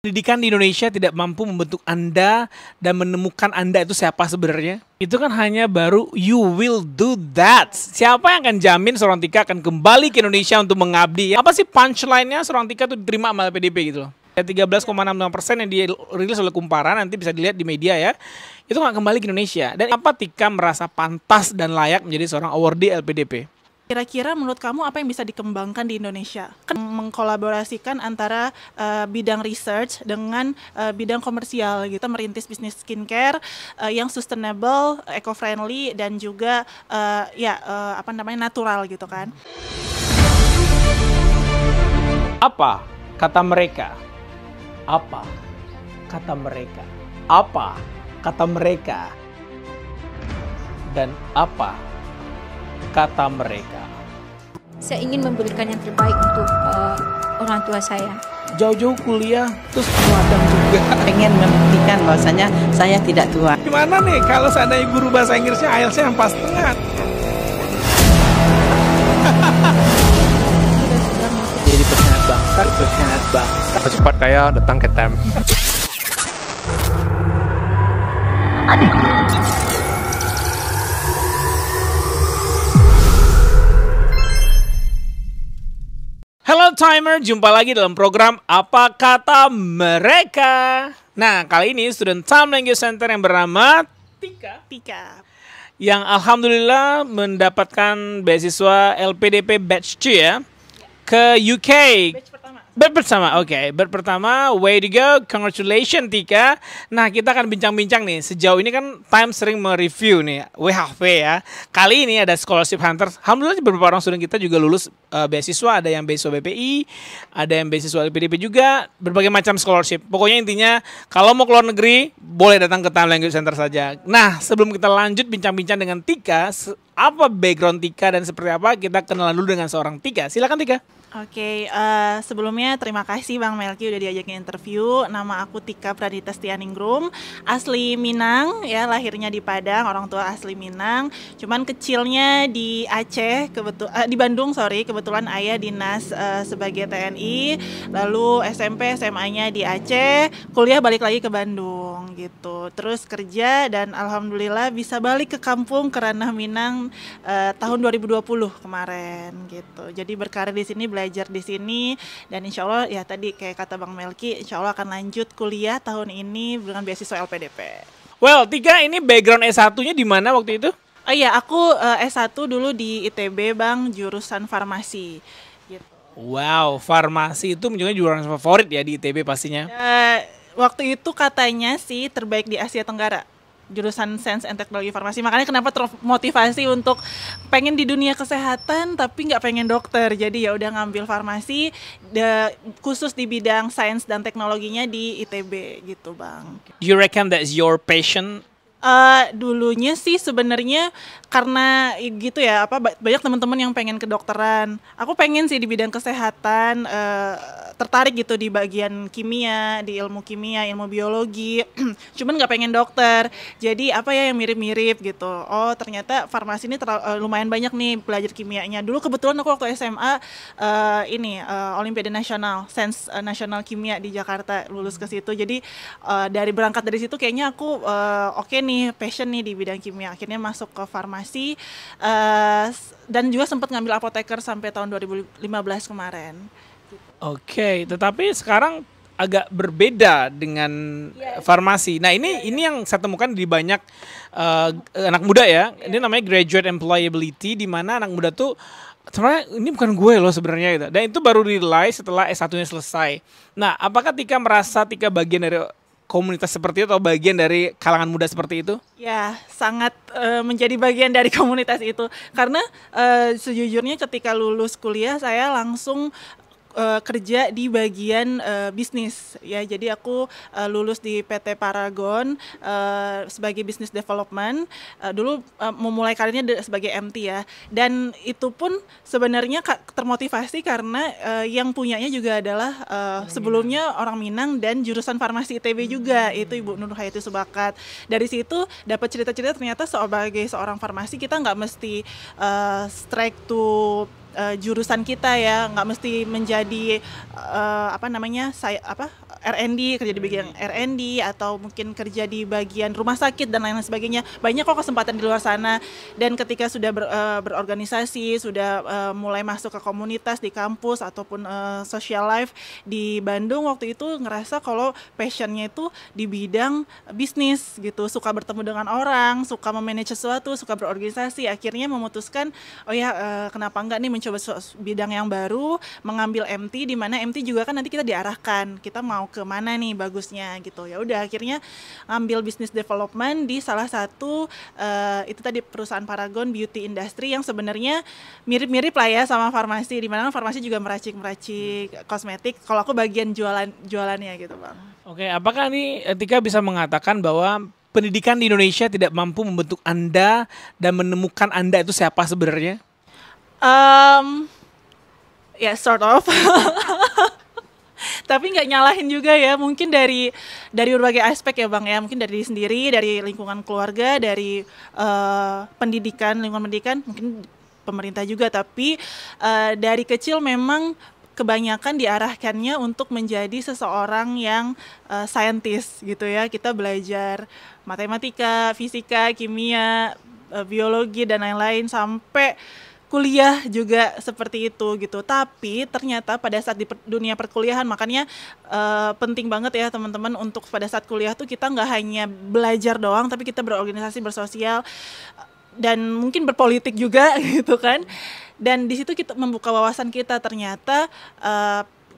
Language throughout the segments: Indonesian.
Pendidikan di Indonesia tidak mampu membentuk Anda dan menemukan Anda itu siapa sebenarnya. Itu kan hanya baru you will do that. Siapa yang akan jamin seorang Tika akan kembali ke Indonesia untuk mengabdi? Apa sih punchline-nya seorang Tika itu diterima sama LPDP gitu loh? 13,66% yang dirilis oleh Kumparan, nanti bisa dilihat di media ya. Itu nggak kembali ke Indonesia. Dan apa Tika merasa pantas dan layak menjadi seorang awardee LPDP? Kira-kira menurut kamu apa yang bisa dikembangkan di Indonesia? Kan mengkolaborasikan antara bidang research dengan bidang komersial gitu, merintis bisnis skincare yang sustainable, eco-friendly dan juga natural gitu kan. Apa kata mereka? Apa kata mereka? Apa kata mereka? Dan apa kata mereka? Saya ingin memberikan yang terbaik untuk orang tua saya. Jauh-jauh kuliah, terus peladang juga. Pengen membuktikan bahwasanya saya tidak tua. Gimana nih kalau seandainya guru bahasa Inggrisnya IELTS-nya yang pas tengah? Jadi pengkhianat bangsa. Cepat kaya datang ke TEM. Halo Timer, jumpa lagi dalam program Apa Kata Mereka. Nah, kali ini Student Time Language Center yang bernama Tika. Yang alhamdulillah mendapatkan beasiswa LPDP Batch 2 ya. Ke UK. Batch pertama, oke. Batch pertama, way to go, congratulations Tika. Nah, kita akan bincang-bincang nih. Sejauh ini kan Time sering mereview nih, WHV ya. Kali ini ada Scholarship Hunters. Alhamdulillah beberapa orang student kita juga lulus beasiswa. Ada yang beasiswa BPI, ada yang beasiswa LPDP juga. Berbagai macam scholarship. Pokoknya intinya, kalau mau keluar negeri, boleh datang ke Time Language Center saja. Nah, sebelum kita lanjut bincang-bincang dengan Tika, apa background Tika dan seperti apa, kita kenalan dulu dengan seorang Tika. Silakan Tika. Oke, sebelumnya terima kasih Bang Melki udah diajakin interview. Nama aku Tika Pradita Stianingrum, asli Minang ya, lahirnya di Padang, orang tua asli Minang. Cuman kecilnya di Aceh, di Bandung sorry, kebetulan ayah dinas sebagai TNI. Lalu SMP, SMA-nya di Aceh, kuliah balik lagi ke Bandung gitu. Terus kerja dan alhamdulillah bisa balik ke kampung ke Ranah Minang tahun 2020 kemarin gitu. Jadi berkarir di sini, belajar di sini, dan insya Allah ya tadi kayak kata Bang Melki, insya Allah akan lanjut kuliah tahun ini dengan beasiswa LPDP. Well, Tika ini background S1-nya di mana waktu itu? Oh iya, aku S1 dulu di ITB Bang, jurusan farmasi. Gitu. Wow, farmasi itu menjadi jurusan favorit ya di ITB pastinya. Waktu itu katanya sih terbaik di Asia Tenggara. Jurusan Sains and Teknologi Farmasi, makanya kenapa termotivasi untuk pengen di dunia kesehatan tapi nggak pengen dokter, jadi ya udah ngambil farmasi khusus di bidang sains dan teknologinya di ITB gitu Bang. You reckon that's your passion? Dulunya sih sebenarnya karena gitu ya, banyak teman-teman yang pengen kedokteran. Aku pengen sih di bidang kesehatan, tertarik gitu di bagian kimia, di ilmu kimia, ilmu biologi. Cuman nggak pengen dokter. Jadi apa ya yang mirip-mirip gitu. Oh ternyata farmasi ini lumayan banyak nih belajar kimianya. Dulu kebetulan aku waktu SMA Olimpiade Nasional, Sains Nasional Kimia di Jakarta, lulus ke situ. Jadi berangkat dari situ kayaknya aku oke nih, passion nih di bidang kimia. Akhirnya masuk ke farmasi dan juga sempat ngambil apoteker sampai tahun 2015 kemarin. Oke, tetapi sekarang agak berbeda dengan farmasi. Nah ini yang saya temukan di banyak anak muda ya. Ini namanya graduate employability, di mana anak muda tuh sebenarnya ini bukan gue loh sebenarnya gitu. Dan itu baru realize setelah S1-nya selesai. Nah, apakah Tika merasa Tika bagian dari komunitas seperti itu atau bagian dari kalangan muda seperti itu? Ya, sangat menjadi bagian dari komunitas itu. Karena sejujurnya ketika lulus kuliah saya langsung kerja di bagian bisnis ya. Jadi aku lulus di PT Paragon sebagai business development. Dulu memulai karirnya sebagai MT ya. Dan itu pun sebenarnya termotivasi karena yang punyanya juga adalah sebelumnya orang Minang dan jurusan farmasi ITB juga, itu Ibu Nur Hayati Subakat. Dari situ dapat cerita-cerita ternyata sebagai seorang farmasi kita nggak mesti strike to jurusan kita ya, nggak mesti menjadi R&D, kerja di bagian R&D, atau mungkin kerja di bagian rumah sakit dan lain-lain sebagainya. Banyak kok kesempatan di luar sana. Dan ketika sudah berorganisasi, sudah mulai masuk ke komunitas di kampus ataupun social life di Bandung, waktu itu ngerasa kalau passionnya itu di bidang bisnis gitu, suka bertemu dengan orang, suka memanage sesuatu, suka berorganisasi. Akhirnya memutuskan, oh ya kenapa enggak nih mencoba bidang yang baru, mengambil MT, di mana MT juga kan nanti kita diarahkan, kita mau ke mana nih bagusnya gitu. Ya udah akhirnya ambil business development di salah satu itu tadi perusahaan Paragon Beauty Industry yang sebenarnya mirip-mirip lah ya sama farmasi, di mana farmasi juga meracik kosmetik. Kalau aku bagian jualannya gitu, Bang. Oke, apakah nih Tika bisa mengatakan bahwa pendidikan di Indonesia tidak mampu membentuk Anda dan menemukan Anda itu siapa sebenarnya? Ya sort of. Tapi nggak nyalahin juga ya, mungkin dari berbagai aspek ya Bang ya, mungkin dari diri sendiri, dari lingkungan keluarga, dari lingkungan pendidikan, mungkin pemerintah juga, tapi dari kecil memang kebanyakan diarahkannya untuk menjadi seseorang yang saintis gitu ya. Kita belajar matematika, fisika, kimia, biologi dan lain-lain sampai kuliah juga seperti itu gitu. Tapi ternyata pada saat di dunia perkuliahan, makanya penting banget ya teman-teman untuk pada saat kuliah tuh kita nggak hanya belajar doang, tapi kita berorganisasi, bersosial, dan mungkin berpolitik juga gitu kan. Dan di situ kita membuka wawasan kita, ternyata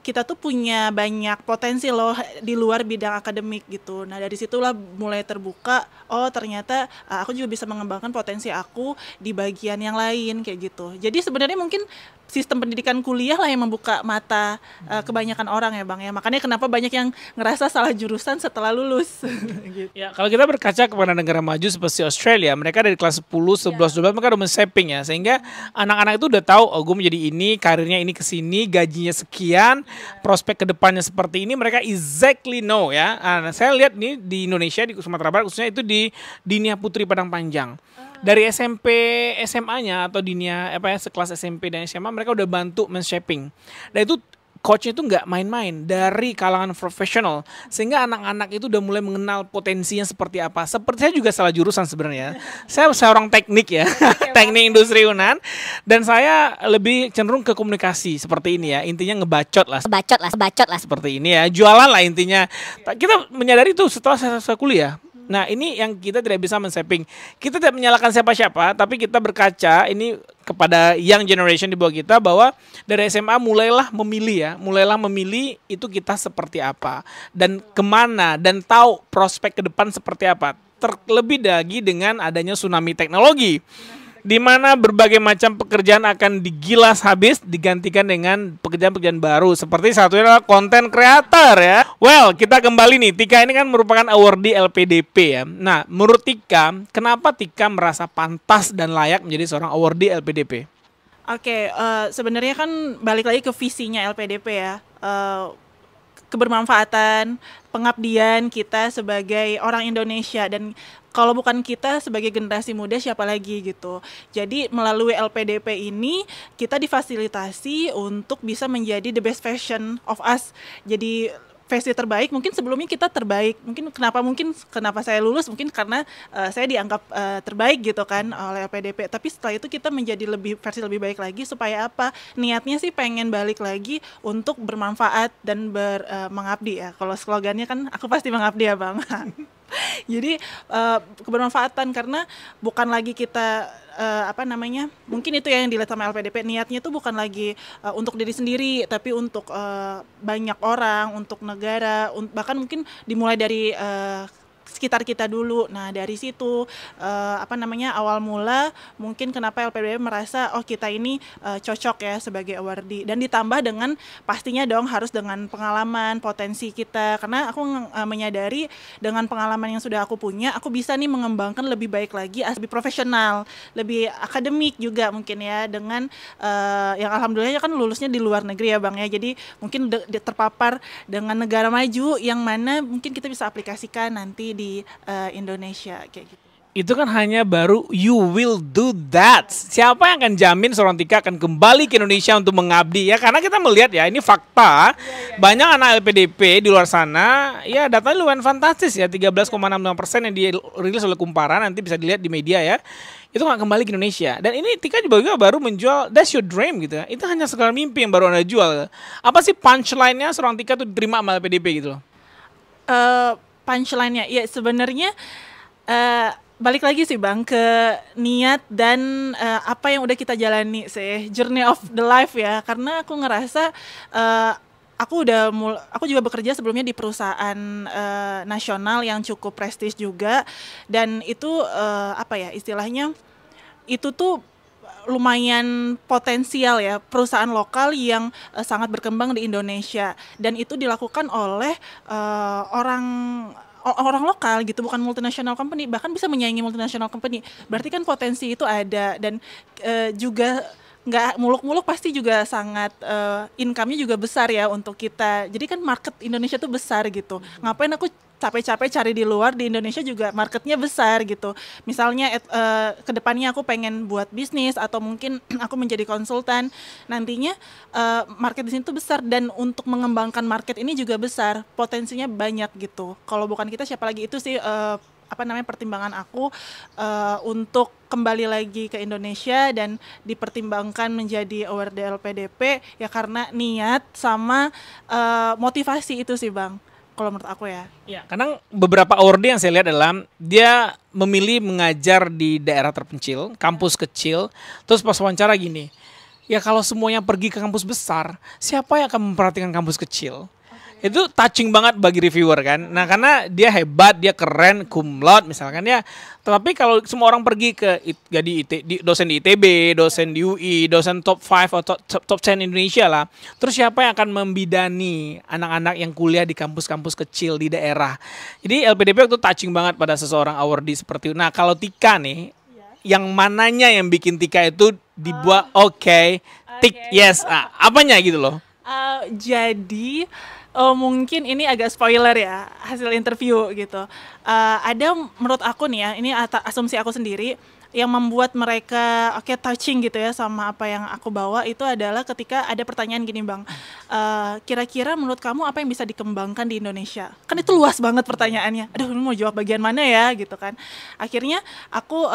kita tuh punya banyak potensi loh di luar bidang akademik gitu. Nah dari situlah mulai terbuka, oh ternyata aku juga bisa mengembangkan potensi aku di bagian yang lain kayak gitu. Jadi sebenarnya mungkin sistem pendidikan kuliah lah yang membuka mata kebanyakan orang ya Bang ya. Makanya kenapa banyak yang ngerasa salah jurusan setelah lulus. Gitu. Ya, kalau kita berkaca kepada negara maju seperti Australia, mereka dari kelas 10, 11, 12 mereka udah men-shaping ya, sehingga anak-anak itu udah tahu, oh gue menjadi ini, karirnya ini kesini, gajinya sekian, prospek kedepannya seperti ini, mereka exactly know ya. Nah, saya lihat nih di Indonesia, di Sumatera Barat khususnya itu di Dinia Putri Padang Panjang. Dari SMP, SMA-nya atau Dinia sekelas SMP dan SMA mereka udah bantu men-shaping. Dan itu coachnya itu nggak main-main, dari kalangan profesional, sehingga anak-anak itu udah mulai mengenal potensinya seperti apa. Seperti saya juga salah jurusan sebenarnya. Saya seorang teknik ya, teknik industri Yunan, dan saya lebih cenderung ke komunikasi seperti ini ya. Intinya ngebacot lah seperti ini ya, jualan lah intinya. Kita menyadari itu setelah saya kuliah. Nah ini yang kita tidak bisa men-shaping. Kita tidak menyalahkan siapa-siapa, tapi kita berkaca ini kepada young generation di bawah kita, bahwa dari SMA mulailah memilih itu kita seperti apa dan kemana, dan tahu prospek ke depan seperti apa. Terlebih lagi dengan adanya tsunami teknologi, di mana berbagai macam pekerjaan akan digilas habis, digantikan dengan pekerjaan-pekerjaan baru. Seperti satunya adalah content creator ya. Well, kita kembali nih, Tika ini kan merupakan awardee LPDP ya. Nah, menurut Tika, kenapa Tika merasa pantas dan layak menjadi seorang awardee LPDP? Oke, sebenarnya kan balik lagi ke visinya LPDP ya. Kebermanfaatan, pengabdian kita sebagai orang Indonesia, dan kalau bukan kita sebagai generasi muda siapa lagi gitu. Jadi melalui LPDP ini kita difasilitasi untuk bisa menjadi the best version of us. Jadi versi terbaik, mungkin sebelumnya kita terbaik, kenapa saya lulus, mungkin karena saya dianggap terbaik gitu kan oleh LPDP, tapi setelah itu kita menjadi versi lebih baik lagi, supaya apa, niatnya sih pengen balik lagi untuk bermanfaat dan mengabdi ya. Kalau slogannya kan aku pasti mengabdi ya Bang. Jadi kebermanfaatan, karena bukan lagi kita mungkin itu ya yang dilihat sama LPDP, niatnya itu bukan lagi untuk diri sendiri, tapi untuk banyak orang, untuk negara, bahkan mungkin dimulai dari sekitar kita dulu. Nah dari situ awal mula mungkin kenapa LPDP merasa oh kita ini cocok ya sebagai awardee, dan ditambah dengan pastinya dong harus dengan pengalaman, potensi kita, karena aku menyadari dengan pengalaman yang sudah aku punya, aku bisa nih mengembangkan lebih baik lagi, lebih profesional, lebih akademik juga mungkin ya, dengan yang alhamdulillah kan lulusnya di luar negeri ya Bang ya, jadi mungkin terpapar dengan negara maju yang mana mungkin kita bisa aplikasikan nanti di Indonesia kayak gitu. Itu kan hanya baru you will do that. Siapa yang akan jamin seorang Tika akan kembali ke Indonesia untuk mengabdi ya? Karena kita melihat ya, ini fakta. Banyak anak LPDP di luar sana, ya datanya lumayan fantastis ya. 13,65% yang dirilis oleh Kumparan, nanti bisa dilihat di media ya. Itu nggak kembali ke Indonesia. Dan ini Tika juga baru menjual That's Your Dream gitu ya. Itu hanya sekedar mimpi yang baru Anda jual. Apa sih punchline-nya seorang Tika tuh diterima sama LPDP gitu loh? Punchline-nya, ya sebenarnya balik lagi sih Bang ke niat dan apa yang udah kita jalani sih, journey of the life ya. Karena aku ngerasa aku juga bekerja sebelumnya di perusahaan nasional yang cukup prestis juga, dan itu apa ya istilahnya, itu tuh lumayan potensial ya, perusahaan lokal yang sangat berkembang di Indonesia, dan itu dilakukan oleh orang lokal gitu, bukan multinational company, bahkan bisa menyaingi multinational company. Berarti kan potensi itu ada, dan juga nggak muluk-muluk, pasti juga sangat income-nya juga besar ya untuk kita. Jadi kan market Indonesia tuh besar gitu. Ngapain aku capek-capek cari di luar, di Indonesia juga marketnya besar gitu. Misalnya kedepannya aku pengen buat bisnis atau mungkin aku menjadi konsultan, nantinya market di sini tuh besar, dan untuk mengembangkan market ini juga besar, potensinya banyak gitu. Kalau bukan kita siapa lagi, itu sih pertimbangan aku untuk kembali lagi ke Indonesia dan dipertimbangkan menjadi award LPDP ya, karena niat sama motivasi itu sih Bang. Kalau menurut aku ya. Ya, kadang beberapa award yang saya lihat adalah dia memilih mengajar di daerah terpencil, kampus kecil, terus pas wawancara gini, ya kalau semuanya pergi ke kampus besar, siapa yang akan memperhatikan kampus kecil? Itu touching banget bagi reviewer kan. Nah, karena dia hebat, dia keren, cum laude misalkan ya. Tetapi kalau semua orang pergi ke dosen di ITB, dosen di UI, dosen top 5 atau top 10 Indonesia lah. Terus siapa yang akan membidani anak-anak yang kuliah di kampus-kampus kecil di daerah? Jadi LPDP itu touching banget pada seseorang awardee seperti itu. Nah, kalau Tika nih, yang mananya yang bikin Tika itu dibuat tick yes. Nah, apanya gitu loh? Jadi mungkin ini agak spoiler ya, hasil interview gitu. Ada menurut aku nih ya, ini asumsi aku sendiri, yang membuat mereka touching gitu ya sama apa yang aku bawa, itu adalah ketika ada pertanyaan gini Bang, kira-kira menurut kamu apa yang bisa dikembangkan di Indonesia? Kan itu luas banget pertanyaannya, aduh ini mau jawab bagian mana ya gitu kan. Akhirnya aku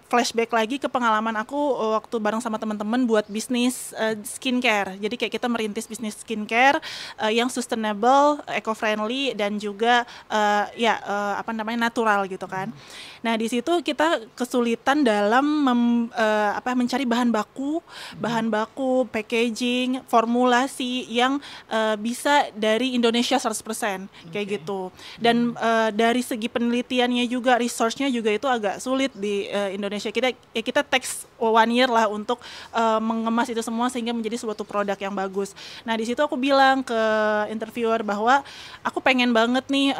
flashback lagi ke pengalaman aku waktu bareng sama teman-teman buat bisnis skincare. Jadi kayak kita merintis bisnis skincare yang sustainable, eco-friendly, dan juga natural gitu kan. Nah di situ kita kesulitan dalam mencari bahan baku, packaging, formulasi yang bisa dari Indonesia 100% kayak gitu. Dan dari segi penelitiannya juga, resource-nya juga itu agak sulit di Indonesia. Kita takes 1 year lah untuk mengemas itu semua sehingga menjadi suatu produk yang bagus. Nah di situ aku bilang ke interviewer bahwa aku pengen banget nih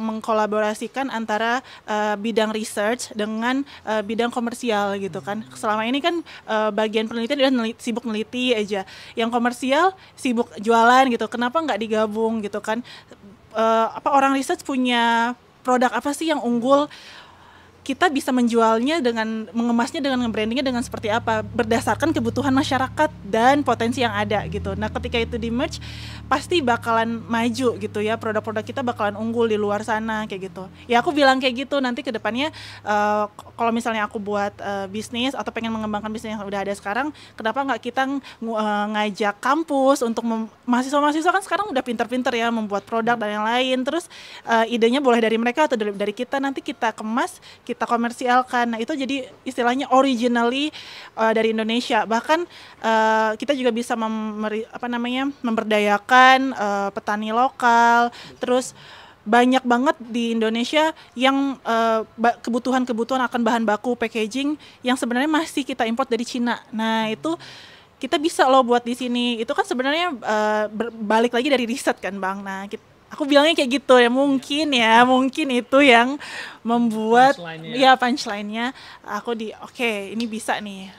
mengkolaborasikan antara bidang research dengan bidang komersial gitu kan. Selama ini kan bagian penelitian udah sibuk neliti aja, yang komersial sibuk jualan gitu. Kenapa nggak digabung gitu kan? Orang research punya produk apa sih yang unggul? Kita bisa menjualnya dengan mengemasnya, dengan brandingnya dengan seperti apa, berdasarkan kebutuhan masyarakat dan potensi yang ada gitu. Nah ketika itu di merge, pasti bakalan maju gitu ya, produk-produk kita bakalan unggul di luar sana kayak gitu. Ya aku bilang kayak gitu, nanti ke depannya kalau misalnya aku buat bisnis atau pengen mengembangkan bisnis yang udah ada sekarang, kenapa nggak kita ngajak kampus untuk mahasiswa-mahasiswa kan sekarang udah pinter-pinter ya membuat produk dan yang lain, terus idenya boleh dari mereka atau dari kita, nanti kita kemas, kita komersialkan. Nah itu jadi istilahnya originally dari Indonesia. Bahkan kita juga bisa memberdayakan petani lokal. Terus banyak banget di Indonesia yang kebutuhan-kebutuhan akan bahan baku, packaging yang sebenarnya masih kita import dari Cina. Nah itu kita bisa loh buat di sini. Itu kan sebenarnya balik lagi dari riset kan Bang. Nah aku bilangnya kayak gitu ya, mungkin itu yang membuat punchline-nya aku ini bisa nih.